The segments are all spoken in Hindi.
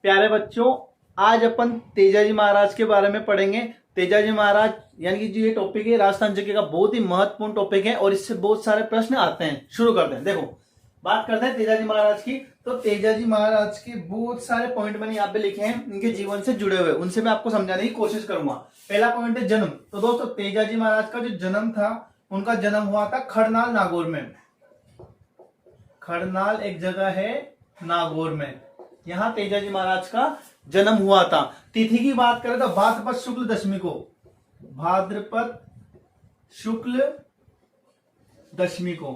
प्यारे बच्चों, आज अपन तेजाजी महाराज के बारे में पढ़ेंगे। तेजाजी महाराज यानी कि जो ये टॉपिक है राजस्थान जीके का बहुत ही महत्वपूर्ण टॉपिक है और इससे बहुत सारे प्रश्न आते हैं। शुरू करते हैं। देखो, बात करते हैं तेजाजी महाराज की। तो तेजाजी महाराज के बहुत सारे पॉइंट मैंने यहाँ पे लिखे हैं, इनके जीवन से जुड़े हुए, उनसे मैं आपको समझाने की कोशिश करूंगा। पहला पॉइंट है जन्म। तो दोस्तों, तेजाजी महाराज का जो जन्म था, उनका जन्म हुआ था खड़नाल नागौर में। खड़नाल एक जगह है नागौर में, यहाँ तेजाजी महाराज का जन्म हुआ था। तिथि की बात करें तो भाद्रपद शुक्ल दशमी को, भाद्रपद शुक्ल दशमी को,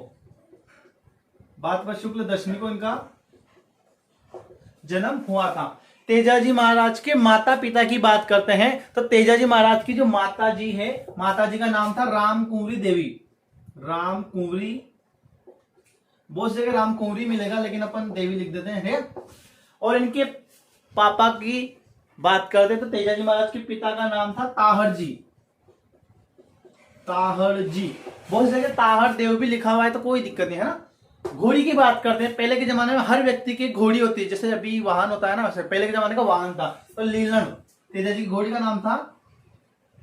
भाद्रपद शुक्ल दशमी को इनका जन्म हुआ था। तेजाजी महाराज के माता पिता की बात करते हैं तो तेजाजी महाराज की जो माता जी है, माता जी का नाम था राम कुंवरी देवी। राम कुंवरी, बहुत जगह राम कुंवरी मिलेगा लेकिन अपन देवी लिख देते हैं। और इनके पापा की बात करते तो तेजाजी महाराज के पिता का नाम था ताहर जी। ताहर जी, बहुत जगह ताहर देव भी लिखा हुआ है तो कोई दिक्कत नहीं है ना। घोड़ी की बात करते हैं। पहले के जमाने में हर व्यक्ति की घोड़ी होती है, जैसे अभी वाहन होता है ना, वैसे पहले के जमाने का वाहन था। तो लीलन, तेजाजी की घोड़ी का नाम था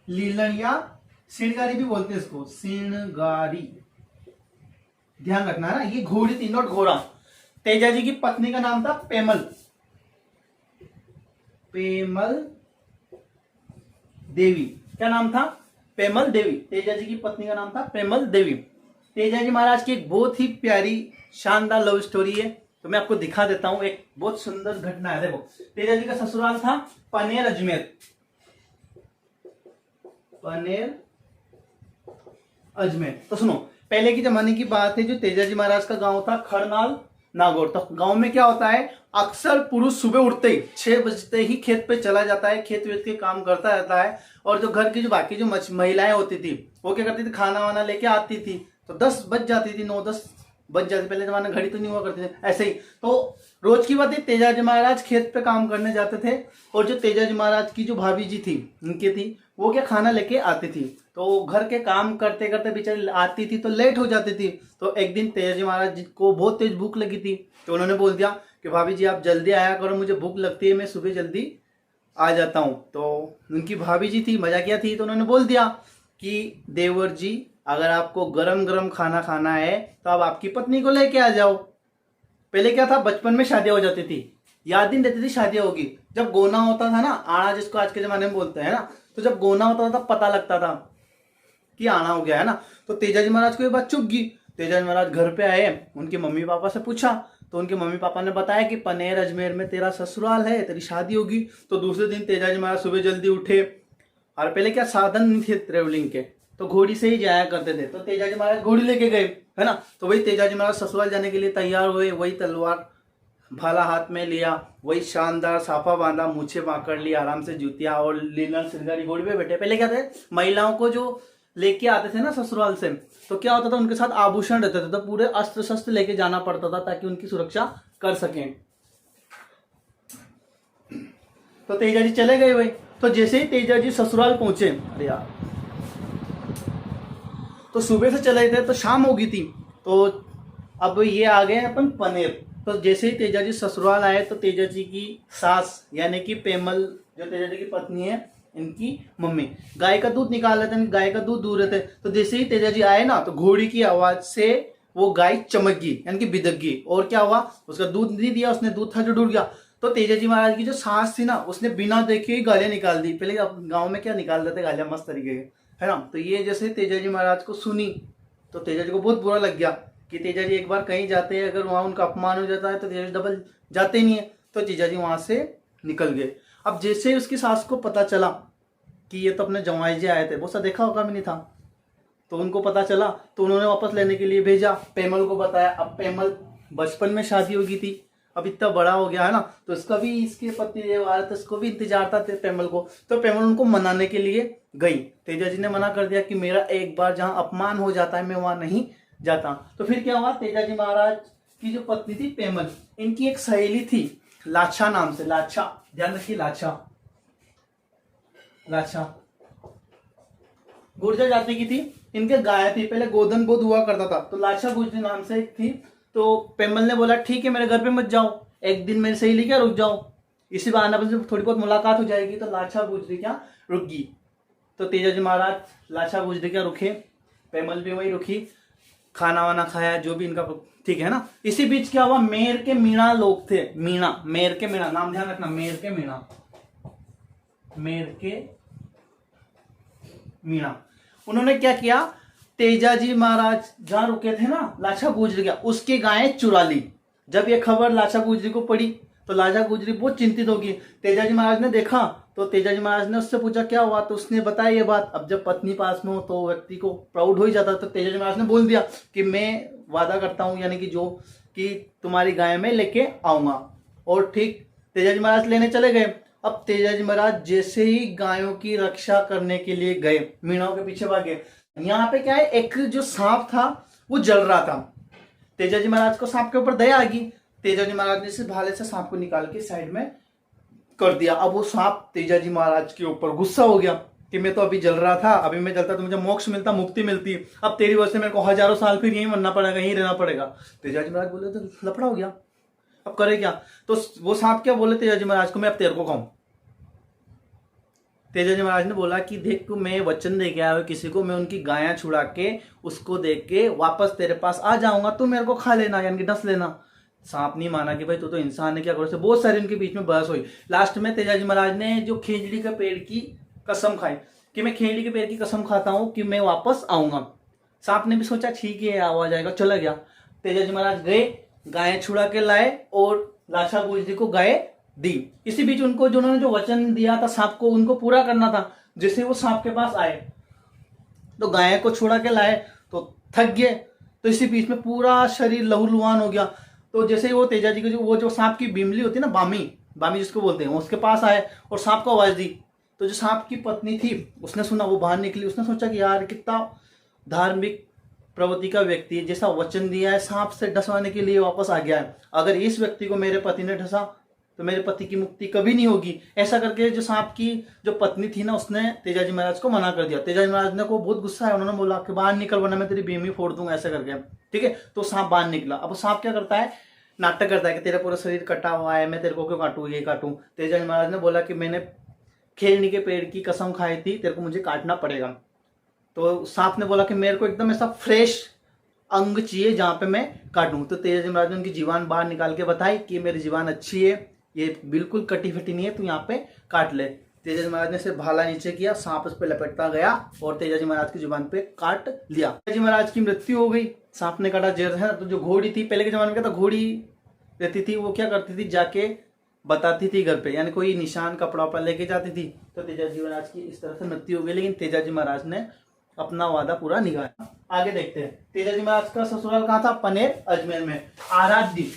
लीलन या सिणगारी भी बोलते हैं इसको, सिणगारी। ध्यान रखना है ना, ये घोड़ी थी, नोट घोड़ा। तेजाजी की पत्नी का नाम था पेमल, पेमल देवी। क्या नाम था? पेमल देवी। तेजाजी की पत्नी का नाम था पेमल देवी। तेजाजी महाराज की एक बहुत ही प्यारी शानदार लव स्टोरी है, तो मैं आपको दिखा देता हूं। एक बहुत सुंदर घटना है। देखो, तेजाजी का ससुराल था पनेर अजमेर, पनेर अजमेर। तो सुनो, पहले के जमाने की बात है, जो तेजाजी महाराज का गांव था खड़नाल नागौर। तो गांव में क्या होता है, अक्सर पुरुष सुबह उठते ही 6 बजते ही खेत पे चला जाता है, खेत वेत के काम करता रहता है। और जो घर की जो बाकी जो महिलाएं होती थी वो क्या करती थी, खाना वाना लेके आती थी। तो 10 बज जाती थी, 9-10 बज जाती। पहले जमाने घड़ी तो नहीं हुआ करती थी, ऐसे ही। तो रोज की बात है, तेजाजी महाराज खेत पे काम करने जाते थे और जो तेजाजी महाराज की जो भाभी जी थी उनकी थी, वो क्या खाना लेके आती थी। तो घर के काम करते करते बेचारी आती थी तो लेट हो जाती थी। तो एक दिन तेजाजी महाराज जी को बहुत तेज भूख लगी थी, तो उन्होंने बोल दिया कि भाभी जी आप जल्दी आया करो, मुझे भूख लगती है, मैं सुबह जल्दी आ जाता हूँ। तो उनकी भाभी जी थी, मजाकिया थी, तो उन्होंने बोल दिया कि देवर जी अगर आपको गरम गरम खाना खाना है तो आप आपकी पत्नी को लेके आ जाओ। पहले क्या था, बचपन में शादियां हो जाती थी, याद नहीं रहती थी शादियां होगी। जब गोना होता था ना, आना जिसको आज के जमाने में बोलते हैं ना, तो जब गोना होता था पता लगता था कि आना हो गया है ना। तो तेजाजी महाराज को ये बात चुभ गई। तेजाजी महाराज घर पे आए, उनके मम्मी पापा से पूछा, तो उनके मम्मी पापा ने बताया कि पनेर अजमेर में तेरा ससुराल है, तेरी शादी होगी। तो दूसरे दिन तेजाजी महाराज सुबह जल्दी उठे, और पहले क्या साधन नहीं थे ट्रेवलिंग के, तो घोड़ी से ही जाया करते थे। तो तेजाजी महाराज घोड़ी लेके गए, है ना। तो वही तेजाजी महाराज ससुराल जाने के लिए तैयार हुए, वही तलवार भाला हाथ में लिया, वही शानदार साफा बांधा, मूछे बांकड़ ली, आराम से जूतियां और लीलन सिरगारी घोड़ी पे बैठे। पहले क्या थे, महिलाओं को जो लेके आते थे ना ससुराल से, तो क्या होता था, उनके साथ आभूषण रहते थे, तो पूरे अस्त्र शस्त्र लेके जाना पड़ता था ताकि उनकी सुरक्षा कर सकें। तो तेजाजी चले गए भाई। तो जैसे ही तेजाजी ससुराल पहुंचे, अरे यार, तो सुबह से चले थे तो शाम हो गई थी। तो अब ये आ गए अपन पनेर। तो जैसे ही तेजाजी ससुराल आए तो तेजाजी की सास यानी कि पेमल, जो तेजाजी की पत्नी है, इनकी मम्मी गाय का दूध निकाल रहे थे, गाय का दूध दूह रहे थे। तो जैसे ही तेजाजी आए ना, तो घोड़ी की आवाज से वो गाय चमक गई, यानी कि बिदक गई। और क्या हुआ, उसका दूध नहीं दिया उसने, दूध था जो डूब गया। तो तेजाजी महाराज की जो सास थी ना, उसने बिना देखे ही गालियां निकाल दी। पहले गाँव में क्या निकाल देते गालियां मस्त तरीके के, है ना। तो ये जैसे तेजाजी महाराज को सुनी तो तेजाजी को बहुत बुरा लग गया कि तेजाजी एक बार कहीं जाते हैं, अगर वहां उनका अपमान हो जाता है तो तेजाजी डबल जाते ही नहीं है। तो तेजाजी वहां से निकल गए। अब जैसे ही उसकी सास को पता चला कि ये तो अपने जवाई जी आए थे, वो सा देखा होगा भी नहीं था, तो उनको पता चला तो उन्होंने वापस लेने के लिए भेजा। पेमल को बताया। अब पेमल बचपन में शादी हो गई थी, अब इतना बड़ा हो गया है ना, तो इसका भी, इसके पति देव आ रहे थे, इसको भी इंतजार था पेमल को। तो पेमल उनको मनाने के लिए गई। तेजाजी ने मना कर दिया कि मेरा एक बार जहां अपमान हो जाता है मैं वहां नहीं जाता। तो फिर क्या हुआ, तेजाजी महाराज की जो पत्नी थी पेमल, इनकी एक सहेली थी लाछा नाम से, लाछा, ध्यान रखिए, लाछा, लाछा गुर्जर जाति की थी। इनके गाय थी, पहले गोधन बहुत हुआ करता था, तो लाछा गुर्जर नाम से एक थी। तो पेमल ने बोला ठीक है मेरे घर पे मत जाओ, एक दिन मेरी सहेली क्या रुक जाओ, इसी बहाने अपन से थोड़ी बहुत मुलाकात हो जाएगी। तो लाछा गुजरी क्या रुकी। तो तेजाजी महाराज लाछा गुजरी क्या रुके, पेमल भी वही रुकी, खाना वाना खाया जो भी इनका, ठीक है ना। इसी बीच क्या हुआ, मेर के मीणा लोग थे, मीणा, मेर के मीणा, नाम ध्यान रखना, मेर के मीणा, मेर के मीणा, उन्होंने क्या किया, तेजाजी महाराज जहां रुके थे ना लाछा गुजरी गया, उसकी गायें चुरा ली। जब ये खबर लाछा गुजरी को पड़ी तो लाछा गुजरी बहुत चिंतित होगी। तेजाजी महाराज ने देखा तो तेजाजी महाराज ने उससे पूछा क्या हुआ, तो उसने बताया ये बात। अब जब पत्नी पास में हो तो व्यक्ति को प्राउड हो ही जाता। तो तेजाजी महाराज ने बोल दिया कि मैं वादा करता हूं, यानी कि जो कि तुम्हारी गाय में लेके आऊंगा। और ठीक तेजाजी महाराज लेने चले गए। अब तेजाजी महाराज जैसे ही गायों की रक्षा करने के लिए गए, मीणाओं के पीछे भागे। यहाँ पे क्या है, एक जो सांप था वो जल रहा था। तेजाजी महाराज को सांप के ऊपर दया आ गई। तेजाजी महाराज ने इस भाले से सांप को निकाल के साइड में कर दिया। अब वो सांप तेजाजी महाराज के ऊपर गुस्सा हो गया कि मैं तो अभी जल रहा था, अभी मैं जलता तो मुझे मोक्ष मिलता, मुक्ति मिलती, अब तेरी वजह से मेरे को हजारों साल फिर यहीं मरना पड़ेगा, यहीं रहना पड़ेगा। तेजाजी महाराज बोले तो लफड़ा हो गया, अब करे क्या। तो वो सांप क्या बोले तेजाजी महाराज को, मैं अब तेरे को खाऊं। तेजाजी महाराज ने बोला कि देख मैं वचन दे के आया हूं किसी को, मैं उनकी गायें छुड़ा के उसको दे के वापस तेरे पास आ जाऊंगा, तू मेरे को खा लेना, यानी कि डस लेना। सांप नहीं माना कि भाई तू तो इंसान है, क्या करो। से बहुत सारी उनके बीच में बहस हुई। लास्ट में तेजाजी महाराज ने जो खेजड़ी के पेड़ की कसम खाई कि मैं खेजड़ी के पेड़ की कसम खाता हूं कि मैं वापस आऊंगा। सांप ने भी सोचा ठीक है आ जाएगा, चला गया। तेजाजी महाराज गए, गायें छुड़ा के लाए और लाछा गुजरी को गाय दी। इसी बीच उनको जिन्होंने जो वचन दिया था सांप को, उनको पूरा करना था। जैसे वो सांप के पास आए तो गाय को छुड़ा के लाए तो थक गए, तो इसी बीच में पूरा शरीर लहूलुहान हो गया। तो जैसे ही वो तेजाजी की वो जो सांप की बिमली होती है ना, बामी जिसको बोलते हैं, उसके पास आए और सांप को आवाज दी। तो जो सांप की पत्नी थी उसने सुना, वो बाहर निकली। उसने सोचा कि यार कितना धार्मिक प्रवृत्ति का व्यक्ति है, जैसा वचन दिया है सांप से डसवाने के लिए वापस आ गया है। अगर इस व्यक्ति को मेरे पति ने डसा तो मेरे पति की मुक्ति कभी नहीं होगी। ऐसा करके जो सांप की जो पत्नी थी ना, उसने तेजाजी महाराज को मना कर दिया। तेजाजी महाराज ने को बहुत गुस्सा है, उन्होंने बोला कि बाहर निकल वरना मैं तेरी बेमी फोड़ दूंगा, ऐसा करके। ठीक है, तो सांप बाहर निकला। अब सांप क्या करता है, नाटक करता है कि तेरा पूरा शरीर कटा हुआ है, मैं तेरे को क्यों काटूं, ये काटूं। तेजाजी महाराज ने बोला कि मैंने खेलनी के पेड़ की कसम खाई थी, तेरे को मुझे काटना पड़ेगा। तो सांप ने बोला कि मेरे को एकदम ऐसा फ्रेश अंग चाहिए जहां पे मैं काटूं। तो तेजाजी महाराज ने उनकी जीवान बाहर निकाल के बताई कि मेरी जीवान अच्छी है, ये बिल्कुल कटी फटी नहीं है, तू यहाँ पे काट ले। तेजाजी महाराज ने सिर्फ भाला नीचे किया, सांप उस पे लपेटता गया और तेजाजी महाराज की जुबान पे काट लिया। तेजाजी महाराज की मृत्यु हो गई, सांप ने काटा। जेर है तो जो घोड़ी थी, पहले के जमाने में क्या था, घोड़ी रहती थी, वो क्या करती थी, जाके बताती थी घर पे, यानी कोई निशान कपड़ा पर लेके जाती थी। तो तेजाजी महाराज की इस तरह से मृत्यु हो गई, लेकिन तेजाजी महाराज ने अपना वादा पूरा निभाया। आगे देखते हैं, तेजाजी महाराज का ससुराल कहाँ था, पनेर अजमेर में। आराध्य,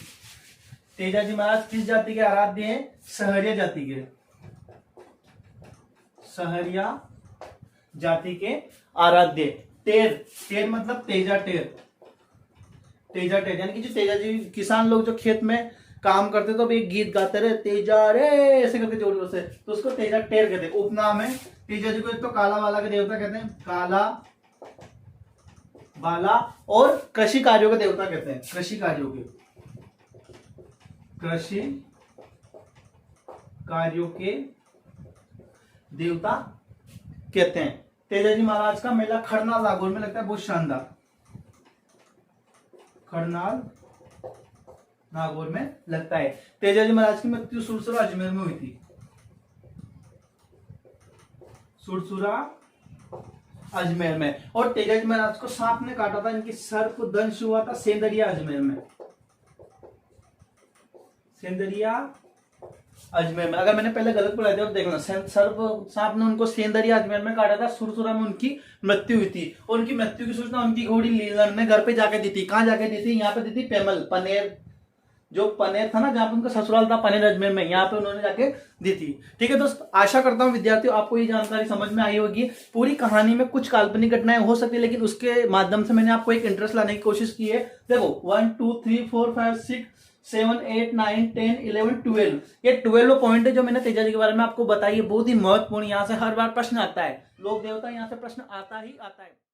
तेजाजी महाराज किस जाति के आराध्य हैं, सहरिया जाति के, सहरिया जाति के आराध्य। टेर, टेर मतलब तेजा टेर, तेजा टेर, यानी कि जो तेजाजी किसान लोग जो खेत में काम करते तो एक गीत गाते रहे, तेजा रे ऐसे करके जोर जोर से, तो उसको तेजा टेर कहते हैं। उपनाम है तेजाजी को। एक तो काला वाला के देवता कहते हैं, काला बाला, और कृषि कार्यों के देवता कहते हैं, कृषि कार्यों के, कृषि कार्यों के देवता कहते हैं। तेजाजी महाराज का मेला खरनाल नागौर में लगता है, बहुत शानदार। खरनाल नागौर में लगता है। तेजाजी महाराज की मृत्यु सुरसुरा अजमेर में हुई थी, सुरसुरा अजमेर में। और तेजाजी महाराज को सांप ने काटा था, इनकी सर्प दंश हुआ था सेंदरिया अजमेर में, सेंदरिया अजमेर में। अगर मैंने पहले गलत बोला था देखना, सर्प सांप ने उनको सेंदरिया अजमेर में काटा था, सुरसुरा में उनकी मृत्यु हुई थी। और उनकी मृत्यु की सूचना उनकी घोड़ी लीलन ने घर पे जाके दी थी। कहां जाके दी थी, यहाँ पे दी थी पेमल, पनेर, जो पनेर था ना जहां पे उनका ससुराल था, पनेर अजमेर में, यहाँ पे उन्होंने जाके दी थी। ठीक है दोस्त, आशा करता हूँ विद्यार्थियों आपको ये जानकारी समझ में आई होगी। पूरी कहानी में कुछ काल्पनिक घटनाएं हो सकती है, लेकिन उसके माध्यम से मैंने आपको एक इंटरेस्ट लाने की कोशिश की है। देखो 1 2 3 4 5 6 7 8 9 10 11 12, ये 12 पॉइंट है जो मैंने तेजाजी के बारे में आपको बताई है। बहुत ही महत्वपूर्ण, यहाँ से हर बार प्रश्न आता है, लोक देवता यहाँ से प्रश्न आता ही आता है।